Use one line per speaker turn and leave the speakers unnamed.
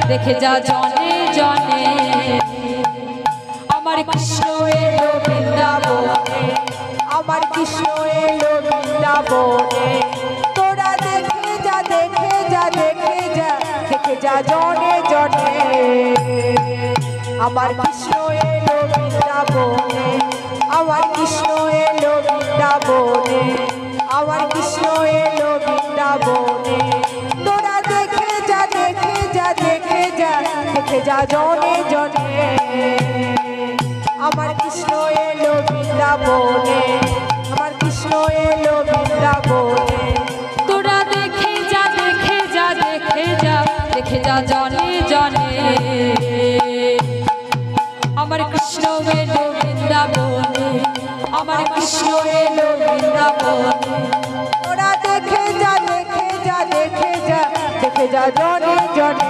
দেখে যা জনে জনে আমার কৃষ্ণ এলো বৃন্দাবনে
আমার কৃষ্ণ এলো বৃন্দাবনে তোরা দেখে যা দেখে যা দেখে যা দেখে যা জনে জনে আমার কৃষ্ণ এলো বৃন্দাবনে আমার কৃষ্ণ এলো বৃন্দাবনে আমার কৃষ্ণ এলো বৃন্দাবনে তোরা দেখে যা দেখে যা দেখে যা দেখে যা জনে জনে আমার কৃষ্ণ এলো বৃন্দাবনে আমার কৃষ্ণ এলো বৃন্দাবনে
তোরা দেখে যা দেখে যা দেখে যা দেখে যা জনে জনে আমার কৃষ্ণ এলো বৃন্দাবনে আমার কৃষ্ণ এলো বৃন্দাবনে
তোরা দেখে যা দেখে যা দেখে যা দেখে যা জনে জনে